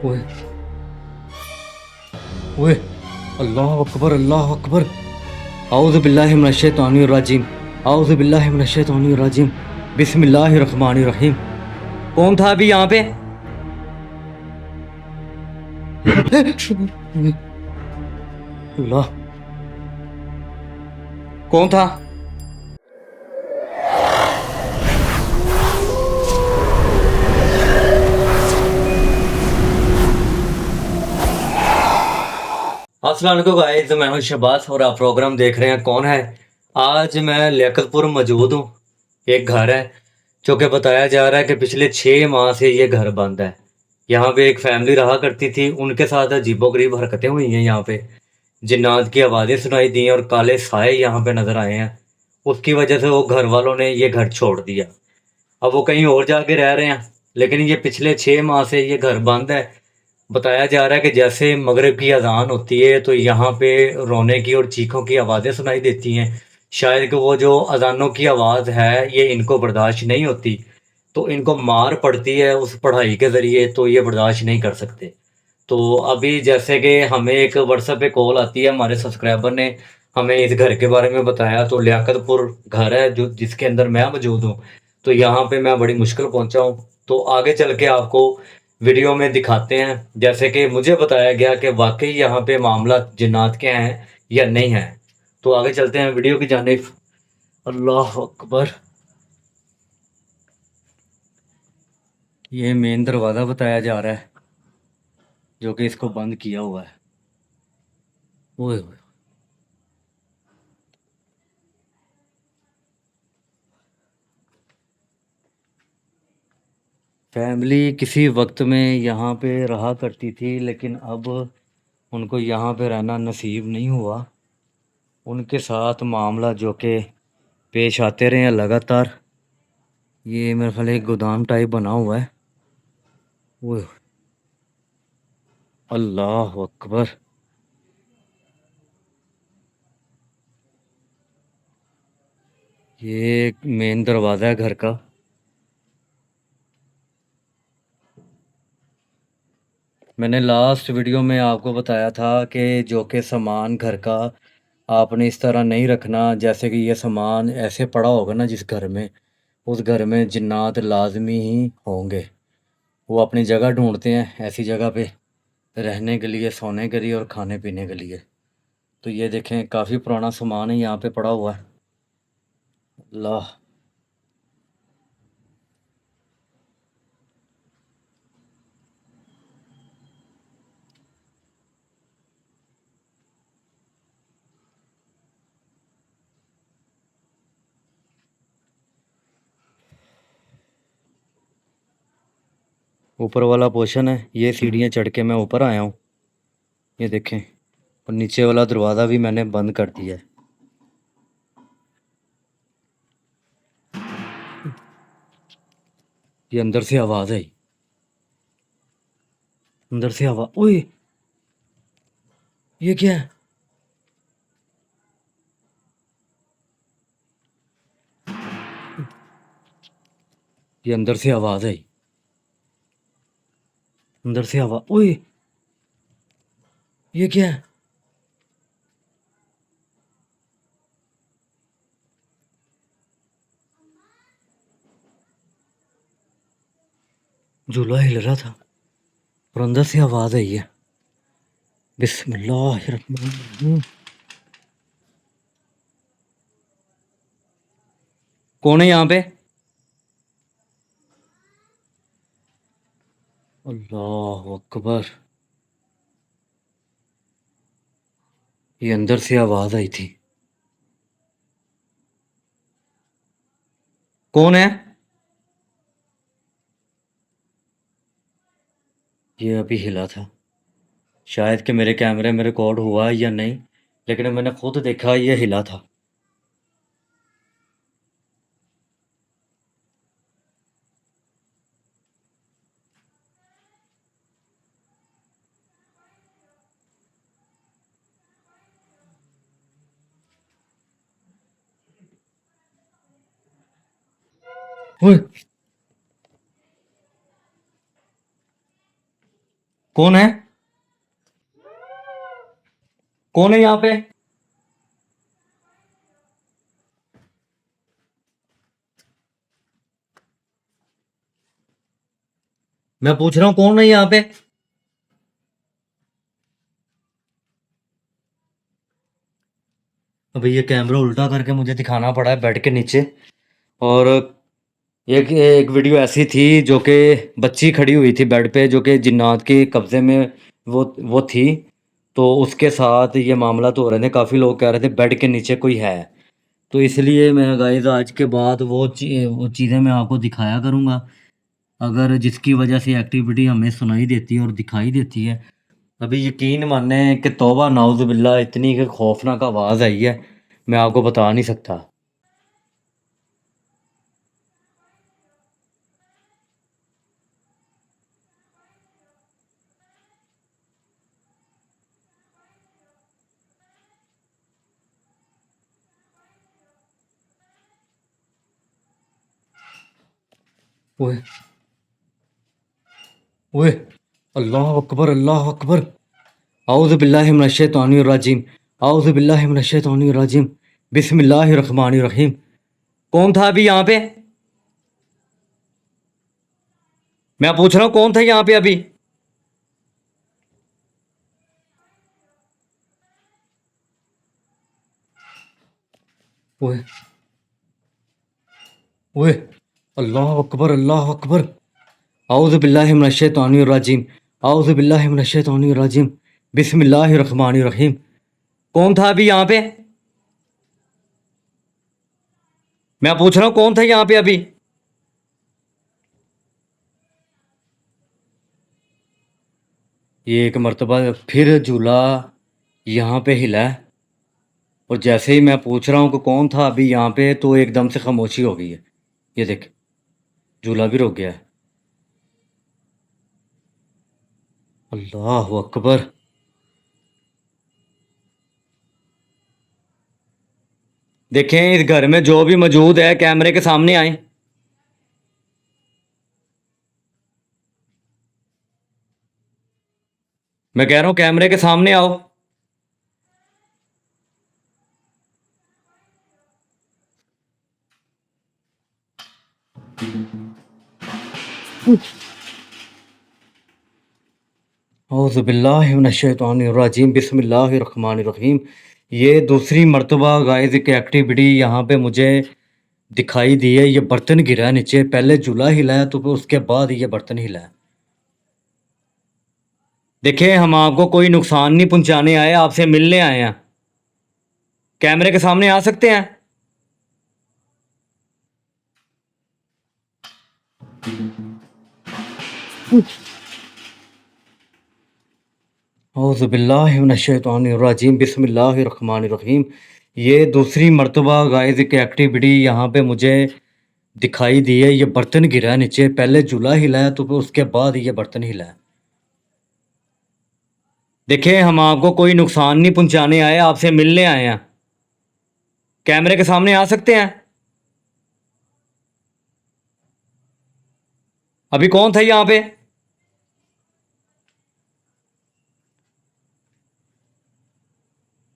ओए ओए, अल्लाह अकबर, अल्लाह अकबर। आऊज़ु बिल्लाहि मिनश शैतानिर रजीम, आऊज़ु बिल्लाहि मिनश शैतानिर रजीम, बिस्मिल्लाहिर रहमानिर रहीम। कौन था अभी यहाँ पे? अल्लाह, कौन था? अस्सलाम वालेकुम गाइस, मैं हूं शहबाज और आप प्रोग्राम देख रहे हैं कौन है। आज मैं लियाकतपुर मौजूद हूँ। एक घर है जो कि बताया जा रहा है कि पिछले 6 माह से ये घर बंद है। यहाँ पे एक फैमिली रहा करती थी, उनके साथ अजीबोगरीब हरकतें हुई हैं। यहाँ पे जिन्नात की आवाज़ें सुनाई दी हैं और काले साए यहाँ पे नज़र आए हैं। उसकी वजह से वो घर वालों ने ये घर छोड़ दिया। अब वो कहीं और जाके रह रहे हैं, लेकिन ये पिछले 6 माह से ये घर बंद है। बताया जा रहा है कि जैसे मगरिब की अजान होती है तो यहाँ पे रोने की और चीखों की आवाज़ें सुनाई देती हैं। शायद कि वो जो अजानों की आवाज़ है ये इनको बर्दाश्त नहीं होती, तो इनको मार पड़ती है उस पढ़ाई के ज़रिए, तो ये बर्दाश्त नहीं कर सकते। तो अभी जैसे कि हमें एक व्हाट्सएप पे कॉल आती है, हमारे सब्सक्राइबर ने हमें इस घर के बारे में बताया। तो लियाकतपुर घर है जो जिसके अंदर मैं मौजूद हूँ। तो यहाँ पे मैं बड़ी मुश्किल पहुँचा हूँ, तो आगे चल के आपको वीडियो में दिखाते हैं। जैसे कि मुझे बताया गया कि वाकई यहाँ पे मामला जिन्नात के हैं या नहीं है। तो आगे चलते हैं वीडियो की जानिब। अल्लाह अकबर। ये मेन दरवाज़ा बताया जा रहा है जो कि इसको बंद किया हुआ है। ओए ओए, फैमिली किसी वक्त में यहाँ पे रहा करती थी, लेकिन अब उनको यहाँ पे रहना नसीब नहीं हुआ। उनके साथ मामला जो कि पेश आते रहे हैं लगातार। ये मेरे ख्याल एक गोदाम टाइप बना हुआ है। ओह, अल्लाह अकबर। ये मेन दरवाज़ा है घर का। मैंने लास्ट वीडियो में आपको बताया था कि जो कि सामान घर का आपने इस तरह नहीं रखना। जैसे कि ये सामान ऐसे पड़ा होगा ना जिस घर में, उस घर में जिन्नात लाजमी ही होंगे। वो अपनी जगह ढूंढते हैं ऐसी जगह पे रहने के लिए, सोने के लिए और खाने पीने के लिए। तो ये देखें, काफ़ी पुराना सामान है यहाँ पे पड़ा हुआ है। अल्लाह, ऊपर वाला पोर्शन है, ये सीढ़ियाँ चढ़ के मैं ऊपर आया हूँ। ये देखें, और नीचे वाला दरवाज़ा भी मैंने बंद कर दिया है। ये अंदर से आवाज़ आई, अंदर से आवाज़। ओए, ये क्या है? ये अंदर से आवाज़ आई, अंदर से आवाज़। ओए, ये क्या है? झूला हिल रहा था और अंदर से आवाज़ आई है। बिस्मिल्लाहिर्रहमानिर्रहीम। कौन है यहाँ पे? अल्लाह अकबर। ये अंदर से आवाज़ आई थी। कौन है? ये अभी हिला था। शायद कि मेरे कैमरे में रिकॉर्ड हुआ है या नहीं, लेकिन मैंने खुद देखा ये हिला था। ओए, कौन है? कौन है यहाँ पे? मैं पूछ रहा हूँ कौन है यहाँ पे? अभी ये कैमरा उल्टा करके मुझे दिखाना पड़ा है बेड के नीचे। और एक एक वीडियो ऐसी थी जो कि बच्ची खड़ी हुई थी बेड पे, जो कि जिन्नात के कब्जे में वो थी। तो उसके साथ ये मामला तो हो रहे थे, काफ़ी लोग कह रहे थे बेड के नीचे कोई है। तो इसलिए मैं गाइस आज के बाद वो चीज़ें मैं आपको दिखाया करूँगा, अगर जिसकी वजह से एक्टिविटी हमें सुनाई देती है और दिखाई देती है। अभी यकीन माने कि तौबा नाउज़ बिल्ला, इतनी कि खौफनाक आवाज़ आई है, मैं आपको बता नहीं सकता। ओए ओए, अल्लाह अकबर, अल्लाह अकबर। आऊज़ बिल्लाहि मिनश शैतानिर रजीम, आऊज़ बिल्लाहि मिनश शैतानिर रजीम, बिस्मिल्लाहिर रहमानिर रहीम। कौन था अभी यहाँ पे? मैं पूछ रहा हूँ कौन था यहाँ पे अभी? ओए ओए, अल्लाह अकबर, अल्लाह अकबर। आऊज़ बिल्लाहि मिनश शैतानिर रजीम, आऊज़ बिल्लाहि मिनश शैतानिर रजीम, बिस्मिल्लाहिर रहमानिर रहीम। कौन था अभी यहाँ पे? मैं पूछ रहा हूँ कौन था यहाँ पे अभी? ये एक मर्तबा फिर झूला यहाँ पे हिला है, और जैसे ही मैं पूछ रहा हूँ कि कौन था अभी यहाँ पे, तो एकदम से खामोशी हो गई है। ये देख, झूला भी रुक गया है। अल्लाह अकबर। देखें, इस घर में जो भी मौजूद है कैमरे के सामने आए। मैं कह रहा हूँ कैमरे के सामने आओ। औज़ुबिल्लाहिमिनश्शैतानिर्रजीम, बिस्मिल्लाहिर्रहमानिर्रहीम। ये दूसरी मर्तबा गाइस की एक्टिविटी यहाँ पे मुझे दिखाई दी है। ये बर्तन गिरा है नीचे, पहले झूला हिला है, तो फिर उसके बाद ये बर्तन हिला है। देखिए, हम आपको कोई नुकसान नहीं पहुंचाने आए, आपसे मिलने आए हैं। कैमरे के सामने आ सकते हैं? औज़ुबिल्लाहिमिनश्शैतानिर्रजीम, बिस्मिल्लाहिर्रहमानिर्रहीम। ये दूसरी मर्तबा गाइस की एक्टिविटी यहाँ पे मुझे दिखाई दी है। ये बर्तन गिरा है नीचे, पहले झूला हिला है, तो फिर उसके बाद ये बर्तन हिला है। देखिए, हम आपको कोई नुकसान नहीं पहुंचाने आए, आपसे मिलने आए हैं। कैमरे के सामने आ सकते हैं? अभी कौन था यहाँ पे?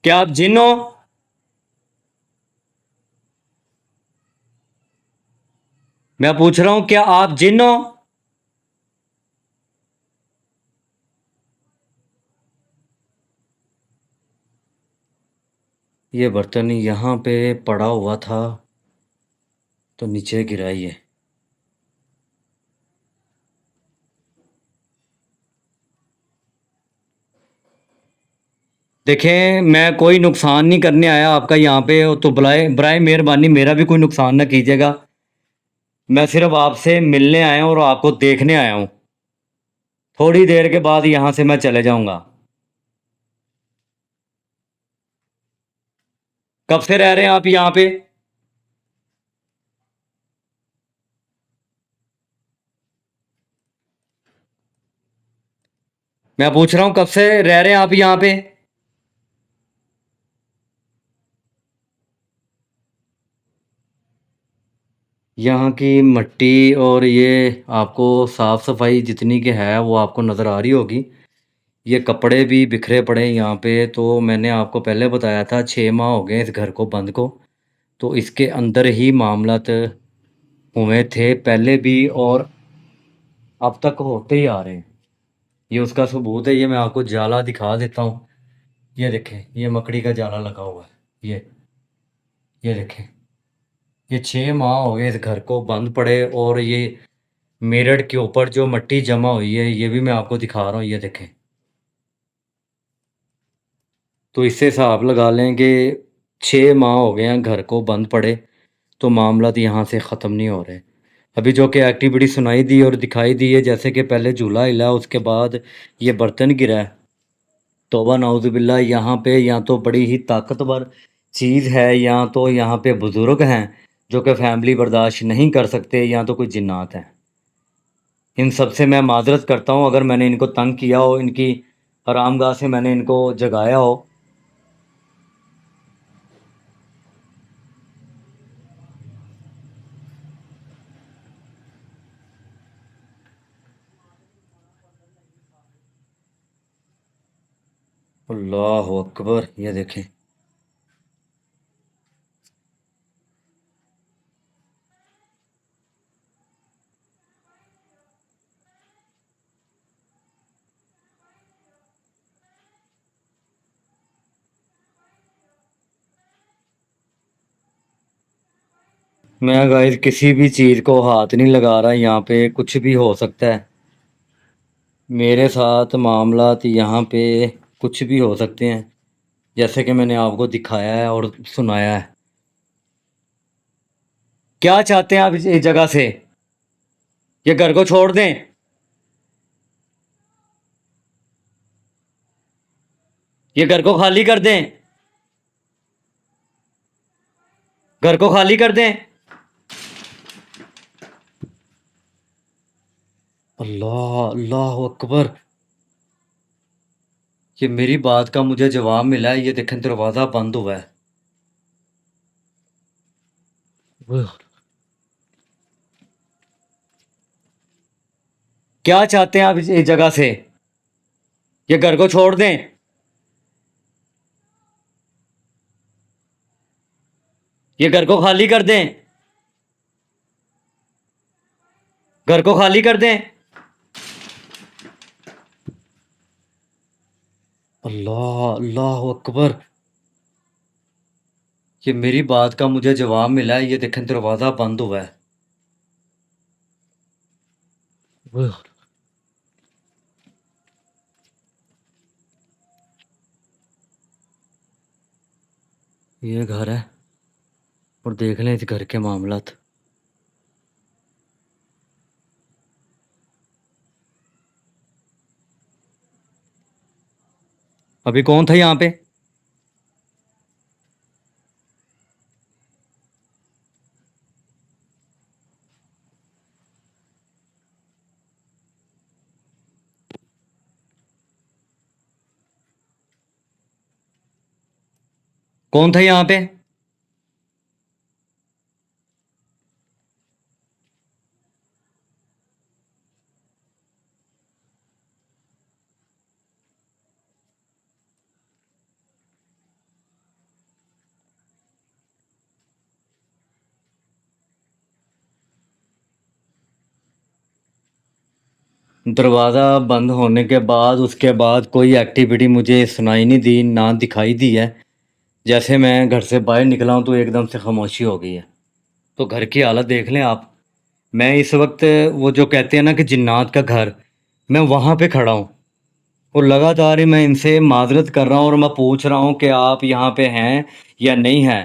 क्या आप जिन हो? मैं पूछ रहा हूँ, क्या आप जिन हो? ये बर्तन यहाँ पे पड़ा हुआ था, तो नीचे गिरा ही है। देखें, मैं कोई नुकसान नहीं करने आया आपका यहाँ पे, तो बराए बराए मेहरबानी मेरा भी कोई नुकसान ना कीजिएगा। मैं सिर्फ आपसे मिलने आया हूँ और आपको देखने आया हूँ। थोड़ी देर के बाद यहाँ से मैं चले जाऊँगा। कब से रह रहे हैं आप यहाँ पे? मैं पूछ रहा हूँ कब से रह रहे हैं आप यहाँ पे? यहाँ की मिट्टी और ये आपको साफ़ सफाई जितनी की है वो आपको नज़र आ रही होगी। ये कपड़े भी बिखरे पड़े हैं यहाँ पे, तो मैंने आपको पहले बताया था 6 माह हो गए इस घर को बंद को, तो इसके अंदर ही मामलात हुए थे पहले भी और अब तक होते ही आ रहे हैं। ये उसका सबूत है, ये मैं आपको जाला दिखा देता हूँ। ये देखें, ये मकड़ी का जाला लगा हुआ है। ये देखें, ये 6 माह हो गए इस घर को बंद पड़े और ये मेरठ के ऊपर जो मट्टी जमा हुई है, ये भी मैं आपको दिखा रहा हूँ, ये देखें। तो इससे हिसाब लगा लें कि 6 माह हो गए हैं घर को बंद पड़े, तो मामलात यहाँ से ख़त्म नहीं हो रहे। अभी जो कि एक्टिविटी सुनाई दी और दिखाई दी है, जैसे कि पहले झूला हिला, उसके बाद ये बर्तन गिरा है। तौबा नाउज़ुबिल्लाह, यहाँ पे या तो बड़ी ही ताकतवर चीज़ है, या तो यहाँ पे बुज़ुर्ग हैं जो कि फैमिली बर्दाश्त नहीं कर सकते, या तो कोई जिन्नात हैं। इन सब से मैं माज़रत करता हूँ अगर मैंने इनको तंग किया हो, इनकी आरामगाह से मैंने इनको जगाया हो। अल्लाह अकबर, ये देखें। मैं गाइस किसी भी चीज़ को हाथ नहीं लगा रहा, यहाँ पे कुछ भी हो सकता है। मेरे साथ मामलात यहाँ पे कुछ भी हो सकते हैं, जैसे कि मैंने आपको दिखाया है और सुनाया है। क्या चाहते हैं आप इस जगह से? ये घर को छोड़ दें? ये घर को खाली कर दें? घर को खाली कर दें? अल्लाह अल्लाह अकबर, ये मेरी बात का मुझे जवाब मिला है। ये देखें, दरवाज़ा बंद हुआ है। क्या चाहते हैं आप इस जगह से? ये घर को छोड़ दें? ये घर को खाली कर दें? घर को खाली कर दें? अल्लाह अल्लाह अकबर, ये मेरी बात का मुझे जवाब मिला है। ये देखें, दरवाज़ा बंद हुआ है। ये घर है और देख लें इस घर के मामलात। अभी कौन था यहाँ पे? कौन था यहाँ पे? दरवाज़ा बंद होने के बाद उसके बाद कोई एक्टिविटी मुझे सुनाई नहीं दी, ना दिखाई दी है। जैसे मैं घर से बाहर निकला हूँ तो एकदम से खामोशी हो गई है। तो घर की हालत देख लें आप। मैं इस वक्त, वो जो कहते हैं ना कि जिन्नात का घर, मैं वहाँ पे खड़ा हूँ और लगातार ही मैं इनसे माजरत कर रहा हूँ और मैं पूछ रहा हूँ कि आप यहाँ पे हैं या नहीं हैं।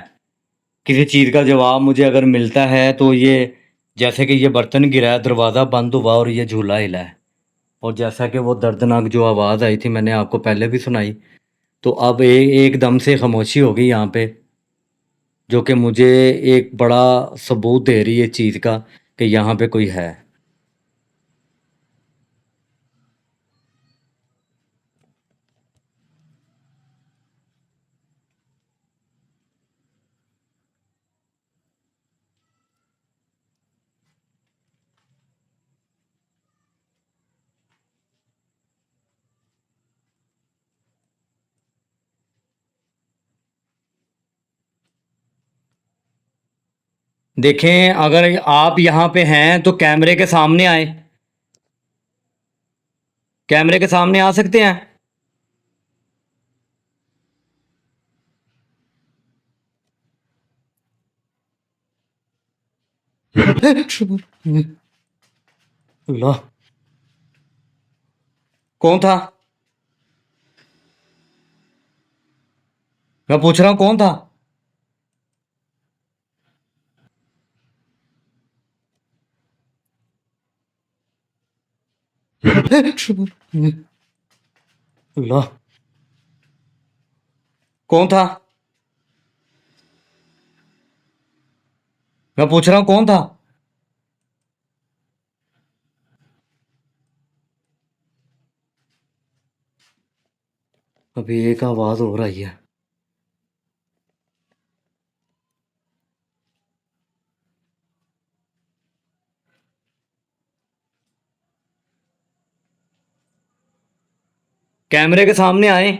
किसी चीज़ का जवाब मुझे अगर मिलता है तो ये, जैसे कि ये बर्तन गिरा है, दरवाज़ा बंद हुआ और ये झूला हिला है, और जैसा कि वो दर्दनाक जो आवाज़ आई थी मैंने आपको पहले भी सुनाई, तो अब एकदम से खामोशी हो गई यहाँ पे, जो कि मुझे एक बड़ा सबूत दे रही है चीज़ का कि यहाँ पे कोई है। देखें, अगर आप यहाँ पे हैं तो कैमरे के सामने आए। कैमरे के सामने आ सकते हैं? अल्लाह, कौन था? मैं पूछ रहा हूँ कौन था? अल्लाह, कौन था? मैं पूछ रहा हूँ कौन था? अभी एक आवाज हो रही है। कैमरे के सामने आए।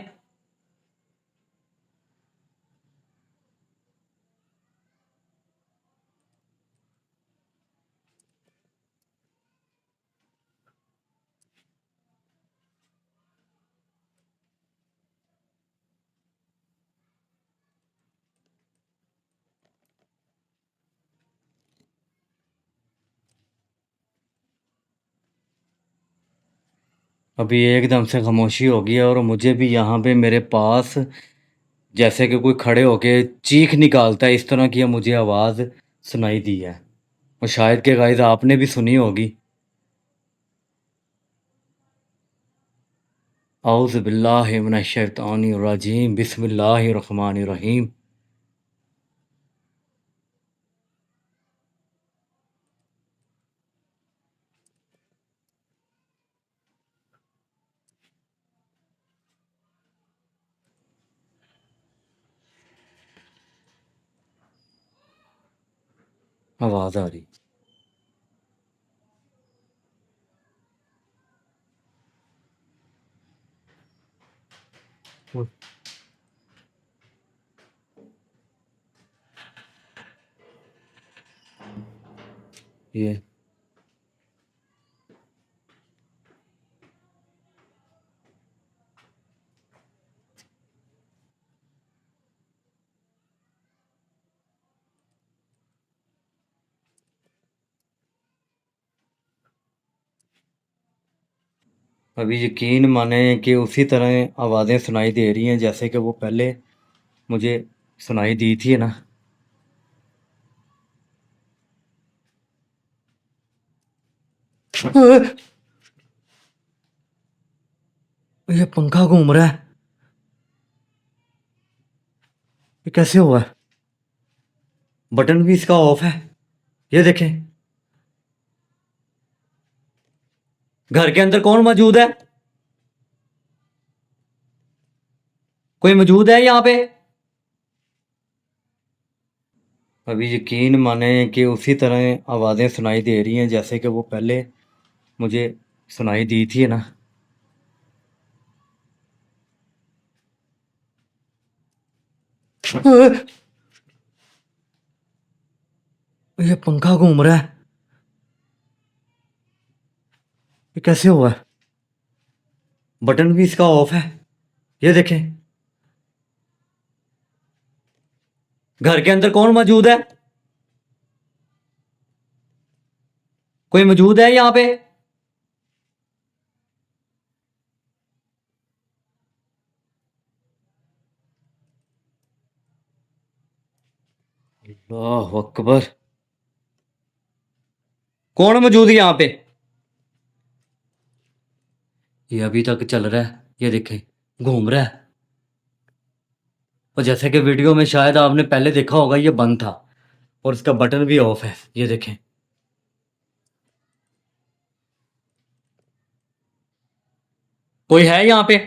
अभी एकदम से खामोशी हो गई है और मुझे भी यहाँ पे मेरे पास जैसे कि कोई खड़े होके चीख निकालता है, इस तरह की मुझे आवाज़ सुनाई दी है। और शायद कि गाइस आपने भी सुनी होगी। औज़ु बिल्लाहि मिनश शैतानिर रजीम, बिस्मिल्लाहिर रहमानिर रहीम। आवाज़ आ रही। ये अभी यकीन माने कि उसी तरह आवाज़ें सुनाई दे रही हैं जैसे कि वो पहले मुझे सुनाई दी थी ना। ये पंखा घूम रहा है। ये कैसे हुआ है? बटन भी इसका ऑफ है। ये देखें। घर के अंदर कौन मौजूद है? कोई मौजूद है यहाँ पे? अभी यकीन माने कि उसी तरह आवाज़ें सुनाई दे रही हैं जैसे कि वो पहले मुझे सुनाई दी थी ना। ये पंखा घूम रहा है। ये कैसे हुआ है? बटन भी इसका ऑफ है। ये देखें। घर के अंदर कौन मौजूद है? कोई मौजूद है यहाँ पे? अल्लाह अकबर। कौन मौजूद है यहाँ पे? ये अभी तक चल रहा है। ये देखें, घूम रहा है। और जैसे कि वीडियो में शायद आपने पहले देखा होगा, ये बंद था और इसका बटन भी ऑफ है। ये देखें। कोई है यहाँ पे?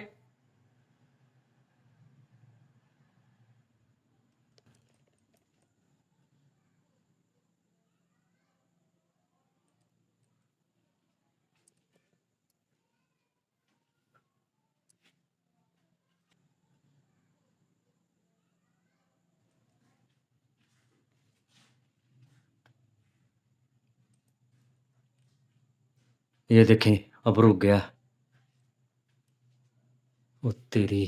ये देखें, अब रुक गया। ओ तेरी।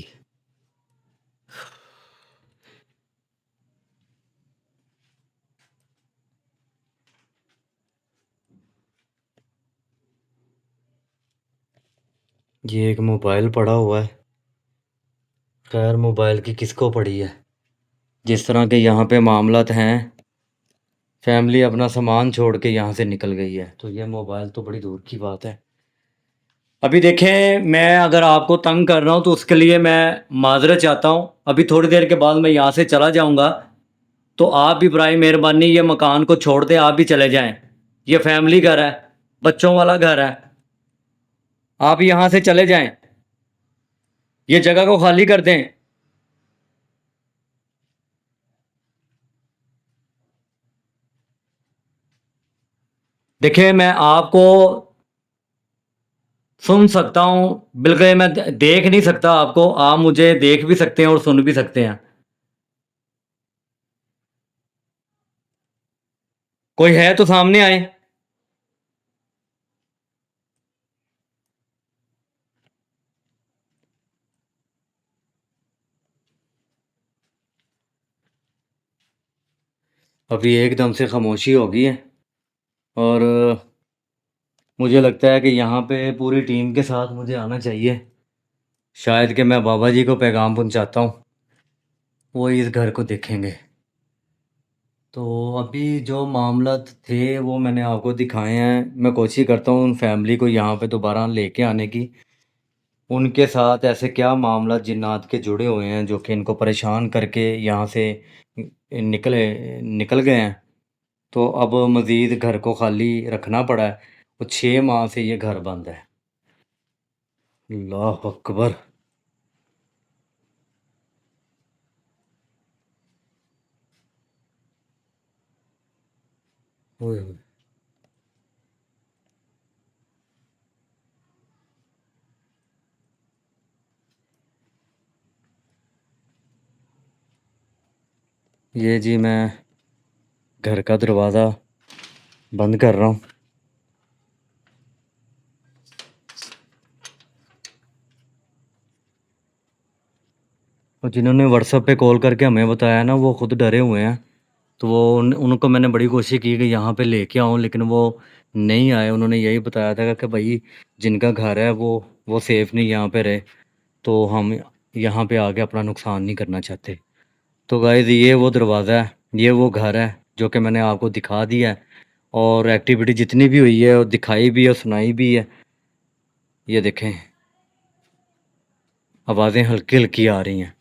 ये एक मोबाइल पड़ा हुआ है। खैर मोबाइल की किसको पड़ी है। जिस तरह के यहाँ पे मामलात हैं, फैमिली अपना सामान छोड़ के यहाँ से निकल गई है, तो ये मोबाइल तो बड़ी दूर की बात है। अभी देखें, मैं अगर आपको तंग कर रहा हूँ तो उसके लिए मैं माजरत चाहता हूँ। अभी थोड़ी देर के बाद मैं यहाँ से चला जाऊँगा, तो आप भी बराए मेहरबानी ये मकान को छोड़ दें, आप भी चले जाएं। ये फैमिली घर है, बच्चों वाला घर है, आप यहाँ से चले जाएं। ये जगह को खाली कर दें। देखिए, मैं आपको सुन सकता हूँ, बिल्कुल मैं देख नहीं सकता आपको। आप मुझे देख भी सकते हैं और सुन भी सकते हैं। कोई है तो सामने आए। अभी एकदम से खामोशी हो गई है, और मुझे लगता है कि यहाँ पे पूरी टीम के साथ मुझे आना चाहिए। शायद कि मैं बाबा जी को पैगाम पहुँचाता हूँ, वो इस घर को देखेंगे। तो अभी जो मामला थे वो मैंने आपको दिखाए हैं। मैं कोशिश करता हूँ उन फैमिली को यहाँ पे दोबारा लेके आने की। उनके साथ ऐसे क्या मामला जिन्नात के जुड़े हुए हैं जो कि इनको परेशान करके यहाँ से निकले निकल गए हैं। तो अब मज़ीद घर को खाली रखना पड़ा है। वो 6 माह से ये घर बंद है। अल्लाह अकबर। ओए होए। ये जी मैं घर का दरवाज़ा बंद कर रहा हूँ। और जिन्होंने व्हाट्सएप पे कॉल करके हमें बताया ना, वो खुद डरे हुए हैं। तो वो उनको मैंने बड़ी कोशिश की कि यहाँ पे लेके आऊँ, लेकिन वो नहीं आए। उन्होंने यही बताया था कि भाई जिनका घर है वो सेफ़ नहीं यहाँ पे रहे, तो हम यहाँ पे आके अपना नुकसान नहीं करना चाहते। तो गाइस, ये वो दरवाज़ा है, ये वो घर है जो कि मैंने आपको दिखा दिया है। और एक्टिविटी जितनी भी हुई है वो दिखाई भी है और सुनाई भी है। ये देखें, आवाज़ें हल्की हल्की आ रही हैं।